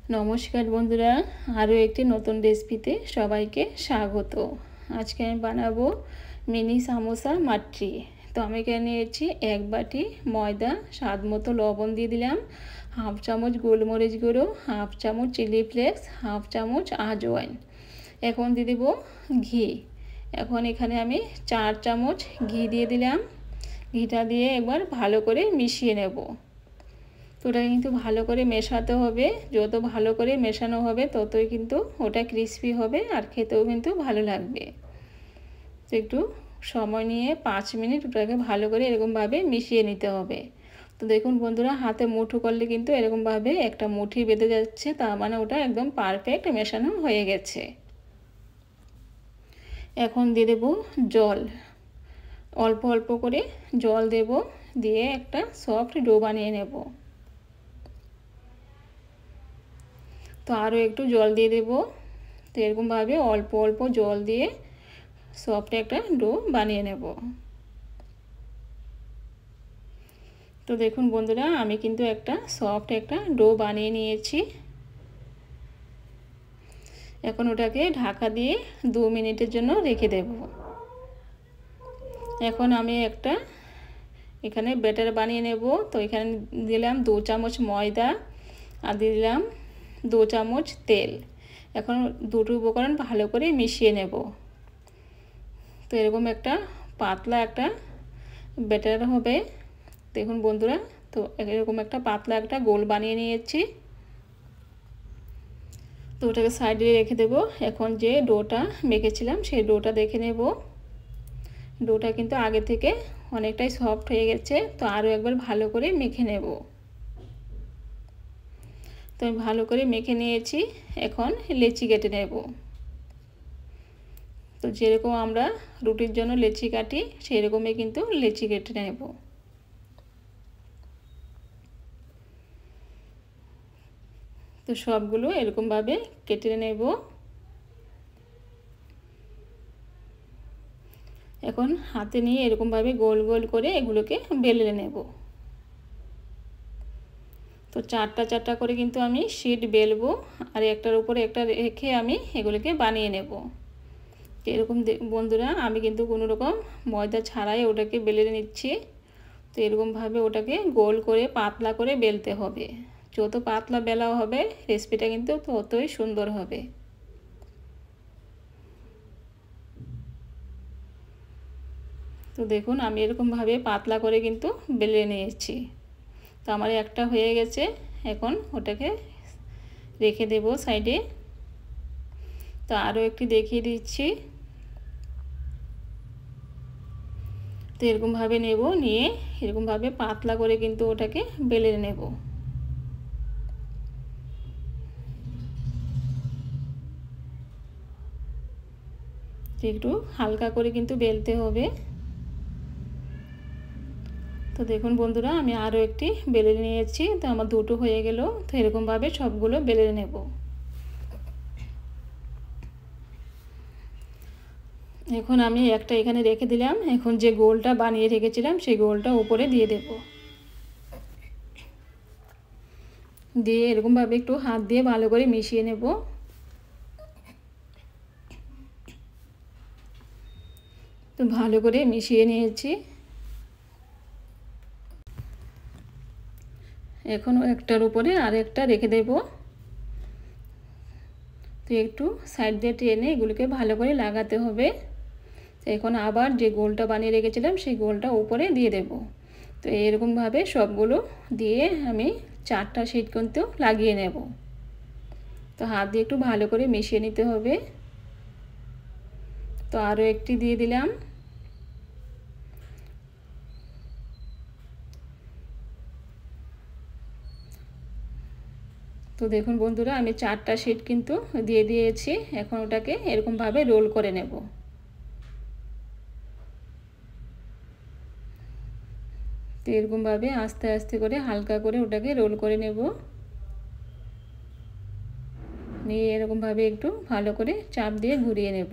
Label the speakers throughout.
Speaker 1: নমস্কার বন্ধুরা, আরও একটি নতুন রেসিপিতে সবাইকে স্বাগত। আজকে আমি বানাবো মিনি সামোসা মাট্রি। তো আমি এখানে নিয়েছি এক বাটি ময়দা, স্বাদ মতো লবণ দিয়ে দিলাম, হাফ চামচ গোলমরিচ গুঁড়ো, হাফ চামচ চিলি ফ্লেক্স, হাফ চামচ আজওয়াইন। এখন দিয়ে দেবো ঘি। এখন এখানে আমি 4 চামচ ঘি দিয়ে দিলাম। ঘিটা দিয়ে একবার ভালো করে মিশিয়ে নেব। তো ওটা কিন্তু ভালো করে মেশাতে হবে। যত ভালো করে মেশানো হবে ততই কিন্তু ওটা ক্রিস্পি হবে আর খেতেও কিন্তু ভালো লাগবে। তো একটু সময় নিয়ে 5 মিনিট ওটাকে ভালো করে এরকমভাবে মিশিয়ে নিতে হবে। তো দেখুন বন্ধুরা, হাতে মুঠো করলে কিন্তু এরকমভাবে একটা মুঠি বেঁধে যাচ্ছে, তার মানে ওটা একদম পারফেক্ট মেশানো হয়ে গেছে। এখন দিয়ে দেবো জল, অল্প অল্প করে জল দেব, দিয়ে একটা সফট ডো বানিয়ে নেব। তো আরও একটু জল দিয়ে দেব। তো এরকমভাবে অল্প অল্প জল দিয়ে সফট একটা ডো বানিয়ে নেব। তো দেখুন বন্ধুরা, আমি কিন্তু একটা সফট একটা ডো বানিয়ে নিয়েছি। এখন ওটাকে ঢাকা দিয়ে 2 মিনিটের জন্য রেখে দেব। এখন আমি একটা এখানে ব্যাটার বানিয়ে নেব। তো এখানে দিলাম 2 চামচ ময়দা আর দিলাম 2 চামচ তেল। এখন দুটো উপকরণ ভালো করে মিশিয়ে নেব। তো এরকম একটা পাতলা একটা ব্যাটার হবে। দেখুন বন্ধুরা, তো এরকম একটা পাতলা একটা গোল বানিয়ে নিয়েছি। তো ওটাকে সাইডে রেখে দেব। এখন যে ডোটা মেখেছিলাম সেই ডোটা দেখে নেব। ডোটা কিন্তু আগে থেকে অনেকটাই সফট হয়ে গেছে। তো আরও একবার ভালো করে মেখে নেব। তো আমি ভালো করে মেখে নিয়েছি। এখন লেচি কেটে নেব। তো যেরকম আমরা রুটির জন্য লেচি কাটি সেই রকমই কিন্তু লেচি কেটে নেব। তো সবগুলো এরকমভাবে কেটে নেব। এখন হাতে নিয়ে এরকমভাবে গোল গোল করে এগুলোকে বেলে নেব। তো চারটা করে কিন্তু আমি শিট বেলবো, আর একটার উপরে একটা রেখে আমি এগুলোকে বানিয়ে নেব। এরকম বন্ধুরা, আমি কিন্তু কোনো রকম ময়দা ছাড়াই ওটাকে বেলে নিচ্ছি। তো এরকমভাবে ওটাকে গোল করে পাতলা করে বেলতে হবে। যত পাতলা বেলা হবে রেসিপিটা কিন্তু ততই সুন্দর হবে। তো দেখুন, আমি এরকমভাবে পাতলা করে কিন্তু বেলে নিয়েছি। তো আমার একটা হয়ে গেছে। এখন ওটাকে রেখে দেব সাইডে। তো আরও একটি দেখিয়ে দিচ্ছি। তো এরকমভাবে নেব, নিয়ে এরকমভাবে পাতলা করে কিন্তু ওটাকে বেলে নেব। একটু হালকা করে কিন্তু বেলতে হবে। তো দেখুন বন্ধুরা, আমি আরও একটি বেলে নিয়েছি। তো আমার দুটো হয়ে গেল। তো এরকমভাবে সবগুলো বেলে নেব। এখন আমি একটা এখানে রেখে দিলাম। এখন যে গোলটা বানিয়ে রেখেছিলাম সেই গোলটা উপরে দিয়ে দেব। দিয়ে এরকমভাবে একটু হাত দিয়ে ভালো করে মিশিয়ে নেব। তো ভালো করে মিশিয়ে নিয়েছি। এখন একটার উপরে আর একটা রেখে দেব। তো একটু সাইড দিয়ে টেনে এগুলোকে ভালো করে লাগাতে হবে। তো এখন আবার যে গোলটা বানিয়ে রেখেছিলাম সেই গোলটা উপরে দিয়ে দেব। তো এরকমভাবে সবগুলো দিয়ে আমি 4টা শিট কিন্তু লাগিয়ে নেব। তো হাত দিয়ে একটু ভালো করে মিশিয়ে নিতে হবে। তো আরও একটি দিয়ে দিলাম। তো দেখুন বন্ধুরা, আমি 4টা শিট কিন্তু দিয়ে দিয়েছি। এখন ওটাকে এরকমভাবে রোল করে নেব। তো এরকমভাবে আস্তে আস্তে করে হালকা করে ওটাকে রোল করে নেব। নিয়ে এরকমভাবে একটু ভালো করে চাপ দিয়ে ঘুরিয়ে নেব।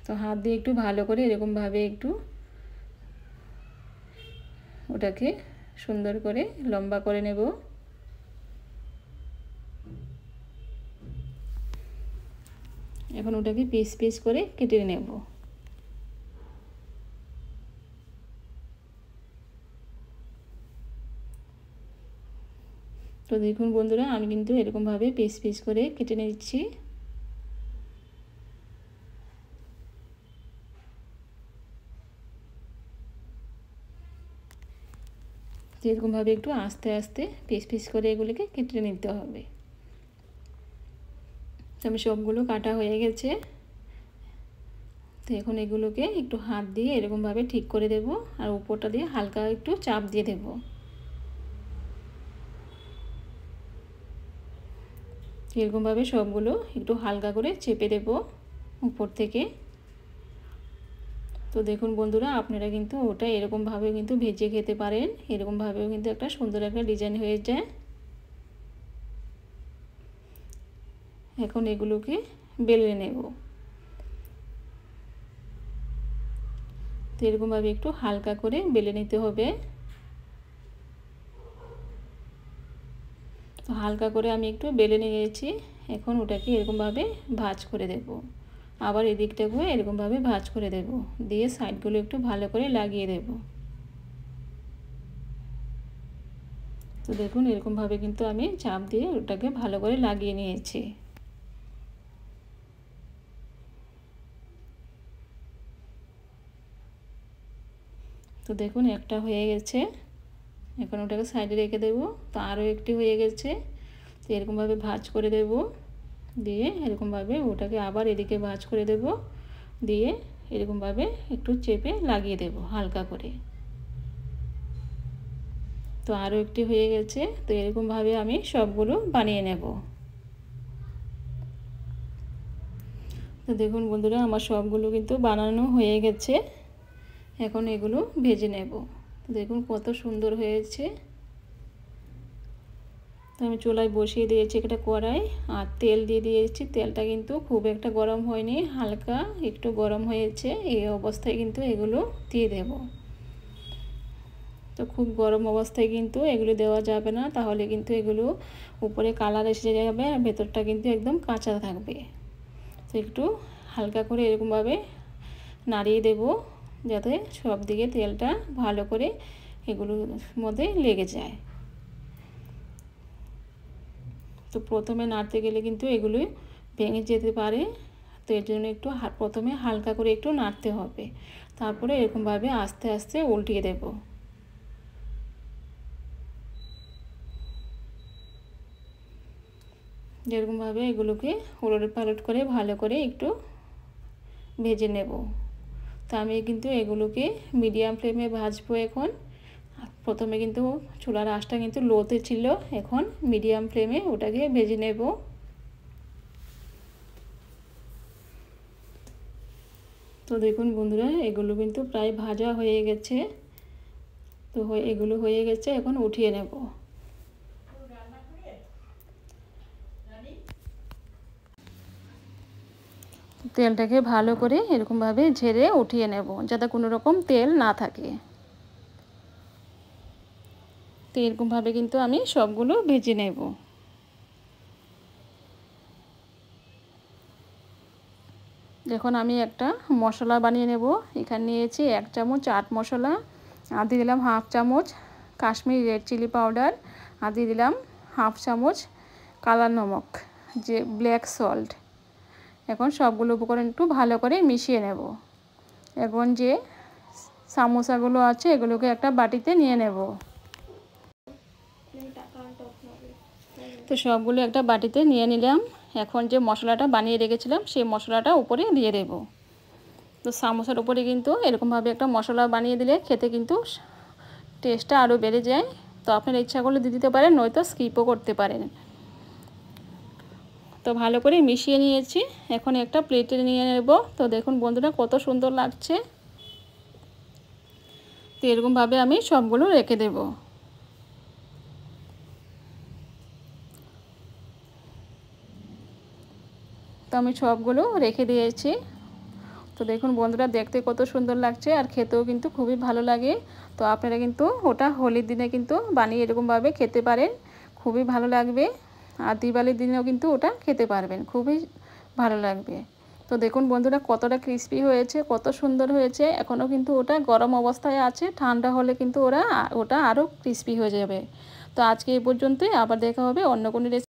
Speaker 1: তো হাত দিয়ে একটু ভালো করে এরকমভাবে একটু ওটাকে সুন্দর করে লম্বা করে নেব। এখন ওটাকে পিস পিস করে কেটে নেব। তো দেখুন বন্ধুরা, আমি কিন্তু এরকমভাবে পিস পিস করে কেটে নিচ্ছি। এরকমভাবে একটু আস্তে আস্তে পিস পিস করে এগুলোকে কেটে নিতে হবে। আমি সবগুলো কাটা হয়ে গেছে। তো এখন এগুলোকে একটু হাত দিয়ে এরকমভাবে ঠিক করে দেব, আর উপরটা দিয়ে হালকা একটু চাপ দিয়ে দেব। এরকমভাবে সবগুলো একটু হালকা করে চেপে দেব উপর থেকে। তো দেখুন বন্ধুরা, আপনারা কিন্তু ওটা এরকমভাবে কিন্তু ভেজে খেতে পারেন। এরকমভাবেও কিন্তু একটা সুন্দর একটা ডিজাইন হয়ে যায়। এখন এগুলোকে বেলে নেব। তো এরকমভাবে একটু হালকা করে বেলে নিতে হবে। তো হালকা করে আমি একটু বেলে নিয়েছি। এখন ওটাকে এরকমভাবে ভাঁজ করে দেব। আবার এদিকটাকেও এরকমভাবে ভাঁজ করে দেব, দিয়ে সাইডগুলো একটু ভালো করে লাগিয়ে দেব। তো দেখুন এরকমভাবে কিন্তু আমি চাপ দিয়ে ওটাকে ভালো করে লাগিয়ে নিয়েছি। তো দেখুন একটা হয়ে গেছে। এখন ওটাকে সাইডে রেখে দেব। তো আরও একটি হয়ে গেছে। তো এরকমভাবে ভাঁজ করে দেব, দিয়ে এরকমভাবে ওটাকে আবার এদিকে ভাঁজ করে দেব, দিয়ে এরকমভাবে একটু চেপে লাগিয়ে দেব হালকা করে। তো আরও একটি হয়ে গেছে। তো এরকমভাবে আমি সবগুলো বানিয়ে নেব। তো দেখুন বন্ধুরা, আমার সবগুলো কিন্তু বানানো হয়ে গেছে। এখন এগুলো ভেজে নেব। দেখুন কত সুন্দর হয়েছে। তো আমি চুলায় বসিয়ে দিয়েছি একটা কড়াই, আর তেল দিয়ে দিয়েছি। তেলটা কিন্তু খুব একটা গরম হয়নি, হালকা একটু গরম হয়েছে। এই অবস্থায় কিন্তু এগুলো দিয়ে দেব। তো খুব গরম অবস্থায় কিন্তু এগুলো দেওয়া যাবে না, তাহলে কিন্তু এগুলো উপরে কালার এসে যাবে আর ভেতরটা কিন্তু একদম কাঁচা থাকবে। তো একটু হালকা করে এরকমভাবে নাড়িয়ে দেব, যাতে সব দিকে তেলটা ভালো করে এগুলোর মধ্যে লেগে যায়। তো প্রথমে নাড়তে গেলে কিন্তু এগুলো ভেঙে যেতে পারে। তো এর জন্য একটু প্রথমে হালকা করে একটু নাড়তে হবে, তারপরে এরকমভাবে আস্তে আস্তে উল্টিয়ে দেব। যেরকমভাবে এগুলোকে উলট পালট করে ভালো করে একটু ভেজে নেব। তো আমি কিন্তু এগুলোকে মিডিয়াম ফ্লেমে ভাজবো। এখন প্রথমে কিন্তু চুলার আঁচটা কিন্তু লোতে ছিল, এখন মিডিয়াম ফ্লেমে ওটাকে ভেজে নেব। তো দেখুন বন্ধুরা, এগুলো কিন্তু প্রায় ভাজা হয়ে গেছে। তো এগুলো হয়ে গেছে, এখন উঠিয়ে নেব। তেলটাকে ভালো করে এরকমভাবে ঝেড়ে উঠিয়ে নেব, যাতে কোনো রকম তেল না থাকে। তো এরকমভাবে কিন্তু আমি সবগুলো ভেজে নেব। এখন আমি একটা মশলা বানিয়ে নেব। এখানে নিয়েছি 1 চামচ চাট মশলা, আর দিয়ে দিলাম 1/2 চামচ কাশ্মীরি রেড চিলি পাউডার, আর দিয়ে দিলাম 1/2 চামচ কালা নমক, যে ব্ল্যাক সল্ট। এখন সবগুলো উপকরণ একটু ভালো করে মিশিয়ে নেব। এখন যে সামোসাগুলো আছে এগুলোকে একটা বাটিতে নিয়ে নেব। তো সবগুলো একটা বাটিতে নিয়ে নিলাম। এখন যে মশলাটা বানিয়ে রেখেছিলাম সেই মশলাটা উপরে দিয়ে দেব। তো সামোসার উপরে কিন্তু এরকমভাবে একটা মশলা বানিয়ে দিলে খেতে কিন্তু টেস্টটা আরও বেড়ে যায়। তো আপনারা ইচ্ছা করলে দিয়ে দিতে পারেন, নয়তো স্কিপও করতে পারেন। তো ভালো করে মিশিয়ে নিয়েছি, এখন একটা প্লেটে নিয়ে নেব। তো দেখুন বন্ধুরা কত সুন্দর লাগছে। তো এরকমভাবে আমি সবগুলো রেখে দেব। তো আমি সবগুলো রেখে দিয়েছি। তো দেখুন বন্ধুরা, দেখতে কত সুন্দর লাগছে আর খেতেও কিন্তু খুবই ভালো লাগে। তো আপনারা কিন্তু ওটা হোলির দিনে কিন্তু বানিয়ে এরকমভাবে খেতে পারেন, খুবই ভালো লাগবে। আর দিওয়ালির দিনেও কিন্তু ওটা খেতে পারবেন, খুবই ভালো লাগবে। তো দেখুন বন্ধুরা কতটা ক্রিস্পি হয়েছে, কত সুন্দর হয়েছে। এখনও কিন্তু ওটা গরম অবস্থায় আছে, ঠান্ডা হলে কিন্তু ওটা আরও ক্রিস্পি হয়ে যাবে। তো আজকে এই পর্যন্তই, আবার দেখা হবে অন্য কোনো রেসিপি।